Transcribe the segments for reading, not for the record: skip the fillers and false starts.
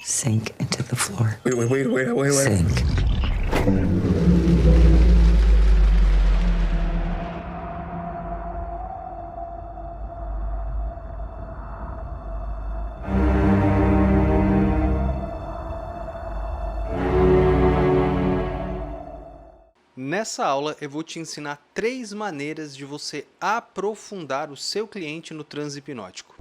sink into the floor. Wait. Sink. Nessa aula eu vou te ensinar 3 maneiras de você aprofundar o seu cliente no transe hipnótico.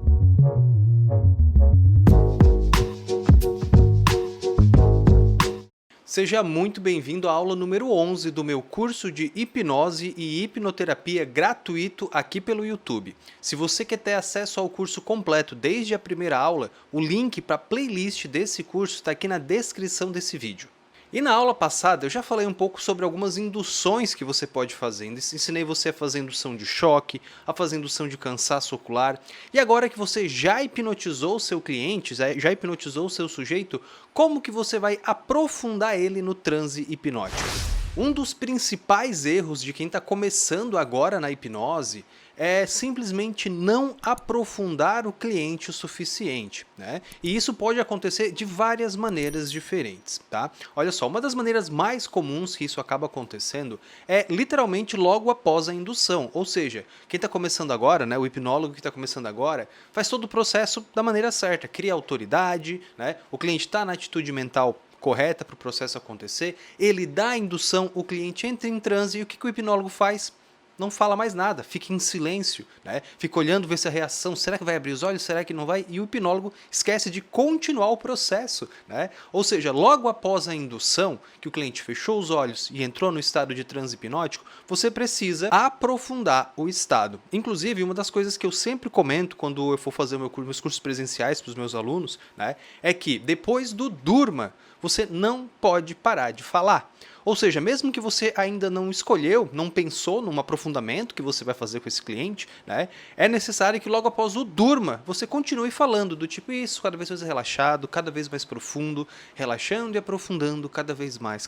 Seja muito bem-vindo à aula número 11 do meu curso de hipnose e hipnoterapia gratuito aqui pelo YouTube. Se você quer ter acesso ao curso completo desde a primeira aula, o link para a playlist desse curso está aqui na descrição desse vídeo. E na aula passada eu já falei um pouco sobre algumas induções que você pode fazer. Ensinei você a fazer indução de choque, a fazer indução de cansaço ocular. E agora que você já hipnotizou o seu cliente, já hipnotizou o seu sujeito, como que você vai aprofundar ele no transe hipnótico? Um dos principais erros de quem está começando agora na hipnose é simplesmente não aprofundar o cliente o suficiente, né? E isso pode acontecer de várias maneiras diferentes, tá? Olha só, uma das maneiras mais comuns que isso acaba acontecendo é literalmente logo após a indução, ou seja, quem está começando agora, né, o hipnólogo que está começando agora, faz todo o processo da maneira certa, cria autoridade, né? O cliente está na atitude mental correta para o processo acontecer, ele dá a indução, o cliente entra em transe e o que o hipnólogo faz? Não fala mais nada, fica em silêncio, né? Fica olhando, ver se a reação, será que vai abrir os olhos, será que não vai? E o hipnólogo esquece de continuar o processo, né? Ou seja, logo após a indução, que o cliente fechou os olhos e entrou no estado de transe hipnótico, você precisa aprofundar o estado. Inclusive, uma das coisas que eu sempre comento quando eu for fazer meus cursos presenciais para os meus alunos, né, é que depois do durma, você não pode parar de falar. Ou seja, mesmo que você ainda não escolheu, não pensou num aprofundamento que você vai fazer com esse cliente, né, é necessário que logo após o durma, você continue falando do tipo isso, cada vez mais relaxado, cada vez mais profundo, relaxando e aprofundando cada vez mais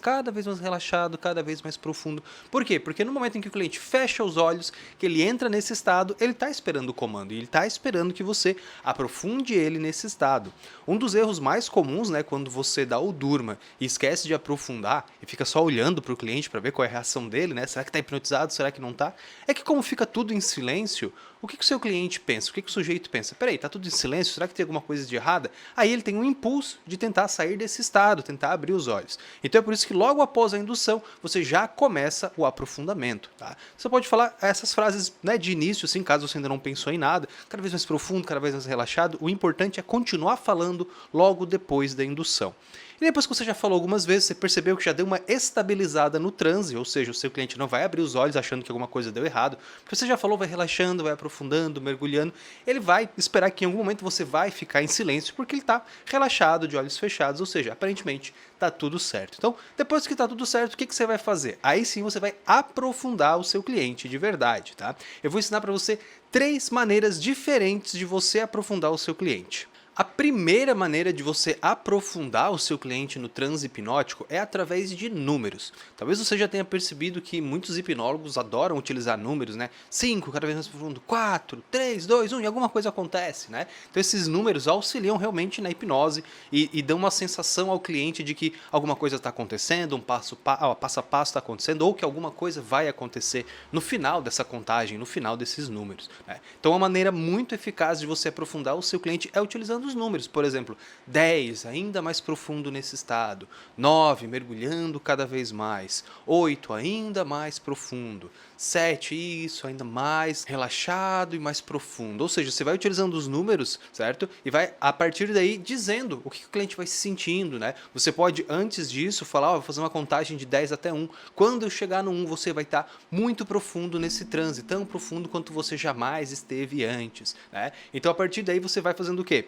relaxado, cada vez mais profundo. Por quê? Porque no momento em que o cliente fecha os olhos, que ele entra nesse estado, ele está esperando o comando, e ele está esperando que você aprofunde ele nesse estado. Um dos erros mais comuns, né, quando você dá o durma e esquece de aprofundar e fica só olhando para o cliente para ver qual é a reação dele, né? Será que está hipnotizado? Será que não está? É que como fica tudo em silêncio, o que o seu cliente pensa? O que o sujeito pensa? Peraí, tá tudo em silêncio? Será que tem alguma coisa de errada? Aí ele tem um impulso de tentar sair desse estado, tentar abrir os olhos. Então é por isso que logo após a indução, você já começa o aprofundamento, tá? Você pode falar essas frases, né, de início, assim, caso você ainda não pensou em nada, cada vez mais profundo, cada vez mais relaxado. O importante é continuar falando logo depois da indução. E depois que você já falou algumas vezes, você percebeu que já deu uma estabilizada no transe, ou seja, o seu cliente não vai abrir os olhos achando que alguma coisa deu errado, porque você já falou, vai relaxando, vai aprofundando, mergulhando, ele vai esperar que em algum momento você vai ficar em silêncio, porque ele está relaxado, de olhos fechados, ou seja, aparentemente está tudo certo. Então, depois que está tudo certo, o que você vai fazer? Aí sim você vai aprofundar o seu cliente de verdade, tá? Eu vou ensinar para você 3 maneiras diferentes de você aprofundar o seu cliente. A primeira maneira de você aprofundar o seu cliente no transe hipnótico é através de números. Talvez você já tenha percebido que muitos hipnólogos adoram utilizar números, né? 5, cada vez mais profundo, 4, 3, 2, 1, e alguma coisa acontece, né? Então esses números auxiliam realmente na hipnose e dão uma sensação ao cliente de que alguma coisa está acontecendo, passo a passo está acontecendo, ou que alguma coisa vai acontecer no final dessa contagem, no final desses números, né? Então uma maneira muito eficaz de você aprofundar o seu cliente é utilizando os números, por exemplo, 10, ainda mais profundo nesse estado, 9, mergulhando cada vez mais, 8, ainda mais profundo, 7, isso, ainda mais relaxado e mais profundo. Ou seja, você vai utilizando os números, certo? E vai, a partir daí, dizendo o que o cliente vai se sentindo, né? Você pode, antes disso, falar, vou fazer uma contagem de 10 até 1. Quando eu chegar no 1, você vai estar muito profundo nesse transe, tão profundo quanto você jamais esteve antes, né? Então, a partir daí, você vai fazendo o quê?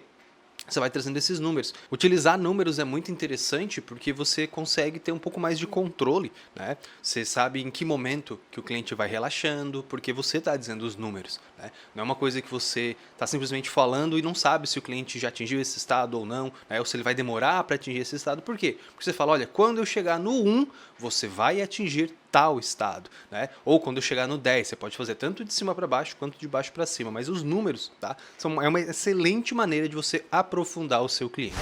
Você vai trazendo esses números. Utilizar números é muito interessante porque você consegue ter um pouco mais de controle, né? Você sabe em que momento que o cliente vai relaxando, porque você está dizendo os números, né? Não é uma coisa que você está simplesmente falando e não sabe se o cliente já atingiu esse estado ou não, né? Ou se ele vai demorar para atingir esse estado. Por quê? Porque você fala, olha, quando eu chegar no 1, você vai atingir tal estado, né? Ou quando eu chegar no 10, você pode fazer tanto de cima para baixo quanto de baixo para cima, mas os números, tá? É uma excelente maneira de você aprofundar o seu cliente.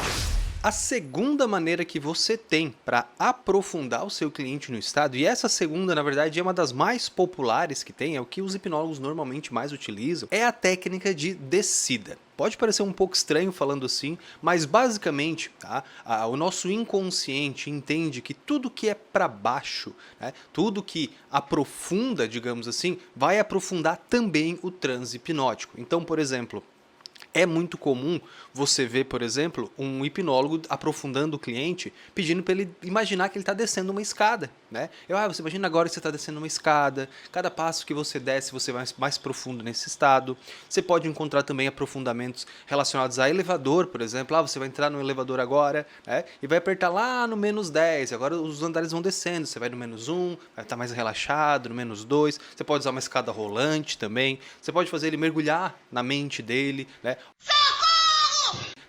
A segunda maneira que você tem para aprofundar o seu cliente no estado, e essa segunda, na verdade, é uma das mais populares que tem, é o que os hipnólogos normalmente mais utilizam, é a técnica de descida. Pode parecer um pouco estranho falando assim, mas basicamente, tá, o nosso inconsciente entende que tudo que é para baixo, né, tudo que aprofunda, digamos assim, vai aprofundar também o transe hipnótico. Então, por exemplo, é muito comum você ver, por exemplo, um hipnólogo aprofundando o cliente, pedindo para ele imaginar que ele está descendo uma escada, né? Você imagina agora que você está descendo uma escada, cada passo que você desce, você vai mais profundo nesse estado. Você pode encontrar também aprofundamentos relacionados a elevador, por exemplo. Você vai entrar no elevador agora, né? E vai apertar lá no -10, agora os andares vão descendo, você vai no -1, vai estar mais relaxado, no -2. Você pode usar uma escada rolante também, você pode fazer ele mergulhar na mente dele, né?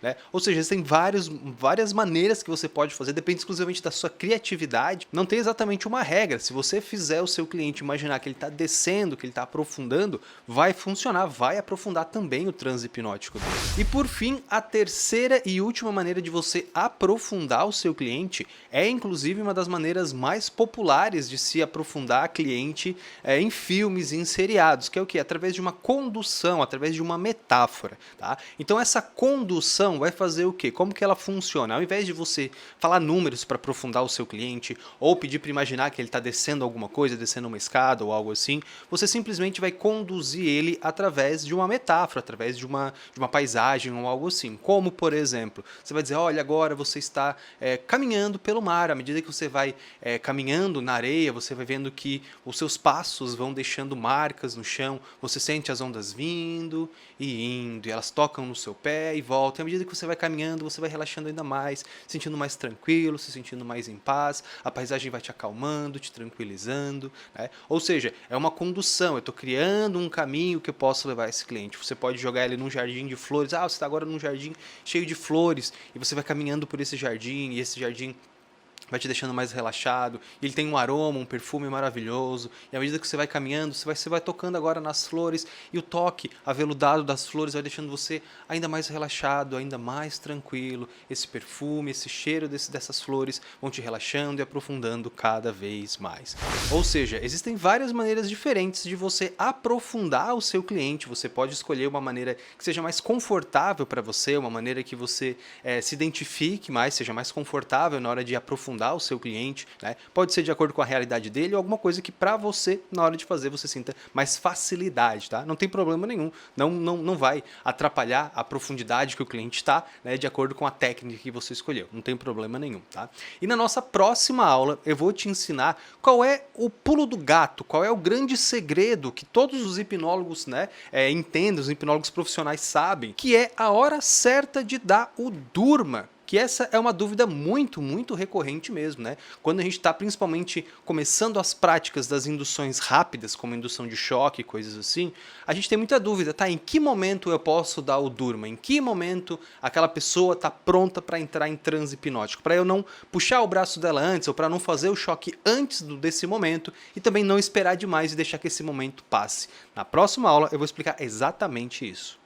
Né? Ou seja, tem várias maneiras que você pode fazer, depende exclusivamente da sua criatividade. Não tem exatamente uma regra. Se você fizer o seu cliente imaginar que ele está descendo, que ele está aprofundando, vai funcionar, vai aprofundar também o transe hipnótico dele. E por fim, a terceira e última maneira de você aprofundar o seu cliente é inclusive uma das maneiras mais populares de se aprofundar cliente em filmes e em seriados, que é o que? Através de uma condução, através de uma metáfora. Tá? Então essa condução vai fazer o quê? Como que ela funciona? Ao invés de você falar números para aprofundar o seu cliente ou pedir para imaginar que ele está descendo alguma coisa, descendo uma escada ou algo assim, você simplesmente vai conduzir ele através de uma metáfora, através de uma paisagem ou algo assim. Como, por exemplo, você vai dizer, olha, agora você está caminhando pelo mar. À medida que você vai caminhando na areia, você vai vendo que os seus passos vão deixando marcas no chão, você sente as ondas vindo e indo, e elas tocam no seu pé e voltam. E à medida que você vai caminhando, você vai relaxando ainda mais, se sentindo mais tranquilo, se sentindo mais em paz, a paisagem vai te acalmando, te tranquilizando, né? Ou seja, é uma condução, eu estou criando um caminho que eu posso levar esse cliente. Você pode jogar ele num jardim de flores, você está agora num jardim cheio de flores, e você vai caminhando por esse jardim, e esse jardim vai te deixando mais relaxado, ele tem um aroma, um perfume maravilhoso, e à medida que você vai caminhando, você vai tocando agora nas flores, e o toque aveludado das flores vai deixando você ainda mais relaxado, ainda mais tranquilo. Esse perfume, esse cheiro dessas flores vão te relaxando e aprofundando cada vez mais. Ou seja, existem várias maneiras diferentes de você aprofundar o seu cliente. Você pode escolher uma maneira que seja mais confortável para você, uma maneira que você se identifique mais, seja mais confortável na hora de aprofundar o seu cliente, né? Pode ser de acordo com a realidade dele ou alguma coisa que para você, na hora de fazer, você sinta mais facilidade, tá? Não tem problema nenhum, não vai atrapalhar a profundidade que o cliente está, né, de acordo com a técnica que você escolheu, não tem problema nenhum, tá? E na nossa próxima aula eu vou te ensinar qual é o pulo do gato, qual é o grande segredo que todos os hipnólogos, né, entendem, os hipnólogos profissionais sabem, que é a hora certa de dar o durma. Que essa é uma dúvida muito recorrente mesmo, né? Quando a gente está principalmente começando as práticas das induções rápidas, como indução de choque e coisas assim, a gente tem muita dúvida, tá? Em que momento eu posso dar o durma? Em que momento aquela pessoa está pronta para entrar em transe hipnótico? Para eu não puxar o braço dela antes, ou para não fazer o choque antes desse momento, e também não esperar demais e deixar que esse momento passe. Na próxima aula eu vou explicar exatamente isso.